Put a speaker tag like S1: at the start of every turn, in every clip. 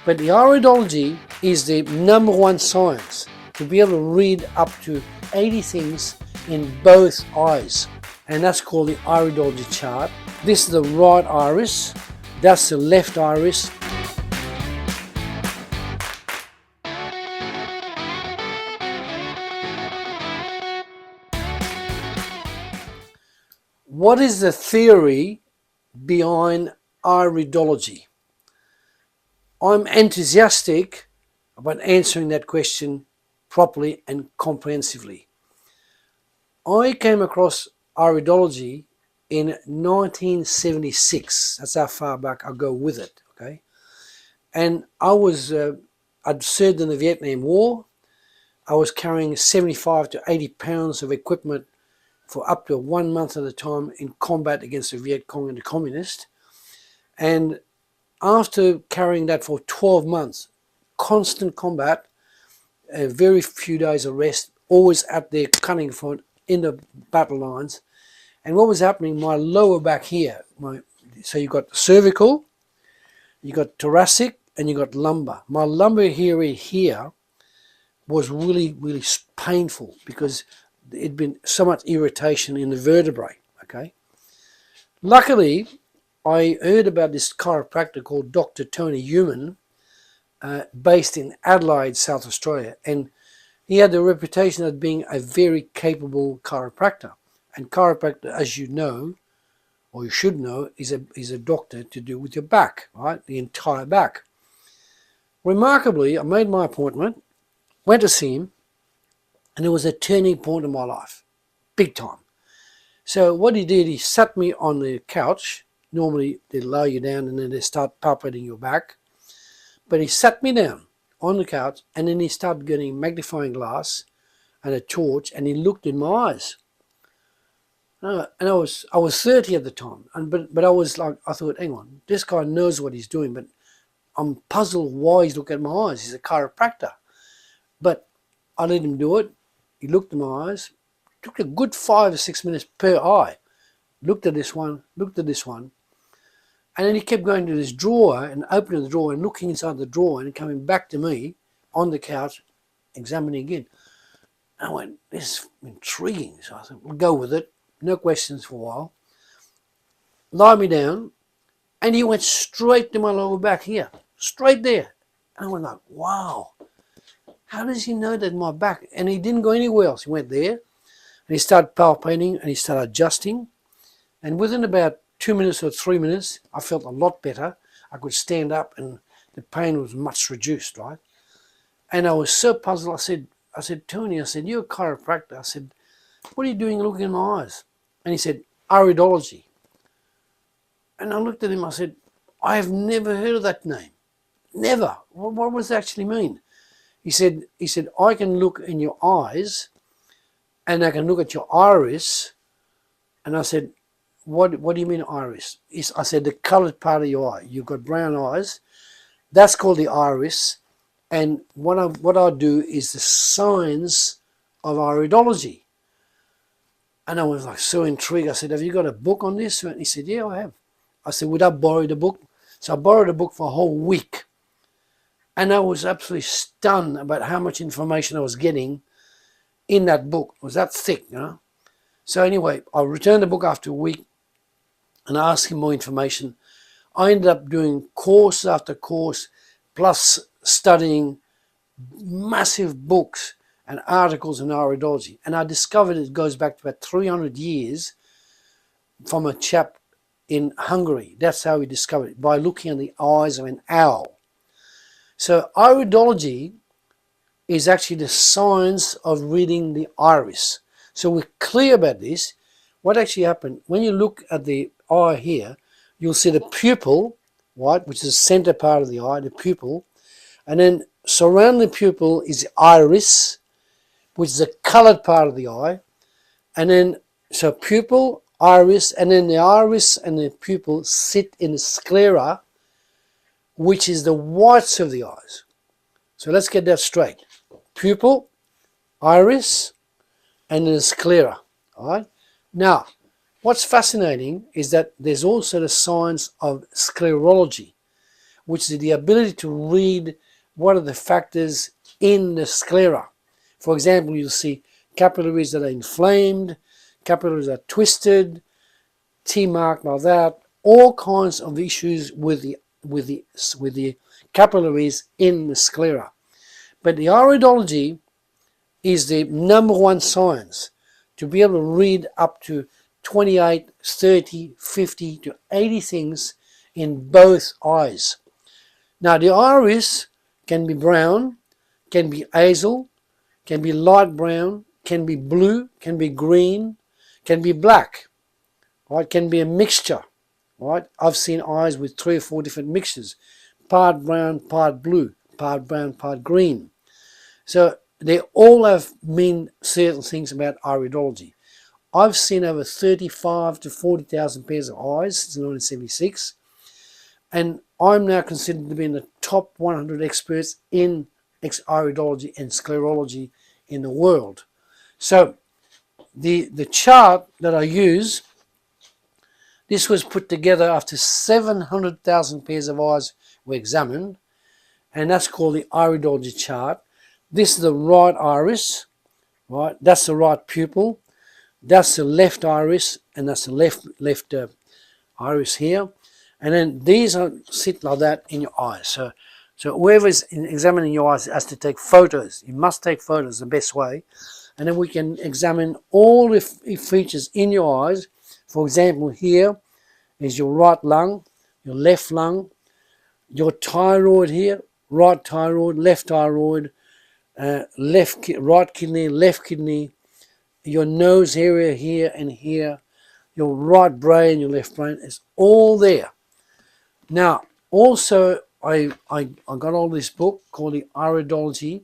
S1: But the iridology is the number one science to be able to read up to 80 things in both eyes. And that's called the iridology chart. This is the right iris, that's the left iris. What is the theory behind iridology? I'm enthusiastic about answering that question properly and comprehensively. I came across iridology in 1976. That's how far back I go with it. Okay, and I'd served in the Vietnam War. I was carrying 75 to 80 pounds of equipment for up to 1 month at a time in combat against the Viet Cong and the communists. And after carrying that for 12 months, constant combat, very few days of rest, always at their cutting front in the battle lines. And what was happening, my lower back here, so you got cervical, you got thoracic, and you got lumbar. My lumbar here was really, really painful because it'd been so much irritation in the vertebrae. Okay. Luckily, I heard about this chiropractor called Dr. Tony Human, based in Adelaide, South Australia, and he had the reputation of being a very capable chiropractor. And chiropractor, as you know, or you should know, is a doctor to do with your back, right? The entire back. Remarkably, I made my appointment, went to see him, and it was a turning point in my life, big time. So what he did, he sat me on the couch. Normally they lower you down and then they start palpating your back. But he sat me down on the couch and then he started getting a magnifying glass and a torch and he looked in my eyes. And I was 30 at the time, but I was like, I thought, hang on, this guy knows what he's doing, but I'm puzzled why he's looking at my eyes. He's a chiropractor. But I let him do it. He looked in my eyes. It took a good 5 or 6 minutes per eye. Looked at this one, looked at this one. And then he kept going to this drawer and opening the drawer and looking inside the drawer and coming back to me on the couch, examining again. And I went, this is intriguing. So I said, we'll go with it. No questions for a while. Lie me down. And he went straight to my lower back here. Straight there. And I went like, wow. How does he know that in my back? And he didn't go anywhere else. He went there. And he started palpating and he started adjusting. And within about 2 minutes or 3 minutes, I felt a lot better. I could stand up and the pain was much reduced, right? And I was so puzzled. I said, Tony, I said, you're a chiropractor. I said, what are you doing looking in my eyes? And he said, iridology. And I looked at him, I said, I have never heard of that name. Never. What does it actually mean? He said, I can look in your eyes and I can look at your iris. And I said, what do you mean iris? I said, the colored part of your eye. You've got brown eyes. That's called the iris. And what I do is the signs of iridology. And I was like so intrigued. I said, have you got a book on this? And he said, yeah, I have. I said, would I borrow the book? So I borrowed the book for a whole week. And I was absolutely stunned about how much information I was getting in that book. It was that thick, you know. So anyway, I returned the book after a week and I asked him more information. I ended up doing course after course, plus studying massive books and articles in iridology. And I discovered it goes back to about 300 years from a chap in Hungary. That's how we discovered it, by looking at the eyes of an owl. So iridology is actually the science of reading the iris. So we're clear about this. What actually happened, when you look at the eye here, you'll see the pupil, right, which is the center part of the eye, the pupil. And then surrounding the pupil is the iris, which is the colored part of the eye. And then, so pupil, iris, and then the iris and the pupil sit in the sclera, which is the whites of the eyes. So let's get that straight. Pupil, iris, and then the sclera. All right. Now, what's fascinating is that there's also the science of sclerology, which is the ability to read what are the factors in the sclera. For example, you'll see capillaries that are inflamed, capillaries that are twisted, T-marked like that, all kinds of issues with the capillaries in the sclera. But the iridology is the number one science to be able to read up to 28, 30, 50 to 80 things in both eyes. Now the iris can be brown, can be hazel, can be light brown, can be blue, can be green, can be black, right? Can be a mixture, right? I've seen eyes with 3 or 4 different mixtures, part brown, part blue, part brown, part green. So they all have mean certain things about iridology. I've seen over 35 to 40,000 pairs of eyes since 1976, and I'm now considered to be in the top 100 experts in iridology and sclerology in the world. So the chart that I use, this was put together after 700,000 pairs of eyes were examined, and that's called the iridology chart. This is the right iris, right? That's the right pupil. That's the left iris, and that's the left iris here. And then these are sit like that in your eyes. So whoever's examining your eyes has to take photos. You must take photos the best way. And then we can examine all the features in your eyes. For example, here is your right lung, your left lung, your thyroid here, right thyroid, left thyroid, right kidney, left kidney, your nose area here and here, your right brain, your left brain, it's all there. Now, also, I got all this book called the Iridology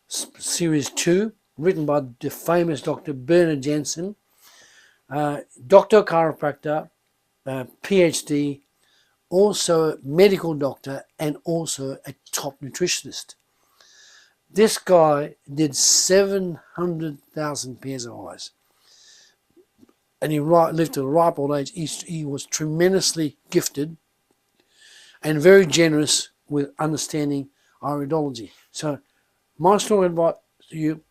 S1: Series 2, written by the famous Dr. Bernard Jensen, doctor chiropractor, PhD, also medical doctor, and also a top nutritionist. This guy did 700,000 pairs of eyes, and he lived to a ripe old age. He was tremendously gifted and very generous with understanding iridology. So my strong advice to you,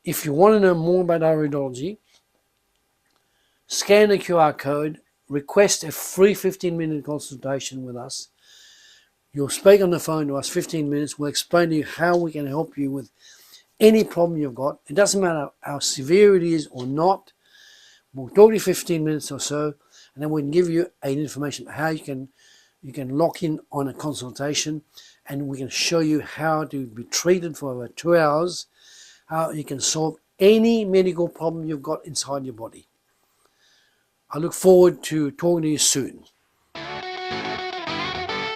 S1: if you want to know more about iridology, scan the QR code, request a free 15-minute consultation with us. You'll speak on the phone to us 15 minutes. We'll explain to you how we can help you with any problem you've got. It doesn't matter how severe it is or not. We'll talk to you 15 minutes or so, and then we can give you information how you can lock in on a consultation, and we can show you how to be treated for over 2 hours, how you can solve any medical problem you've got inside your body. I look forward to talking to you soon.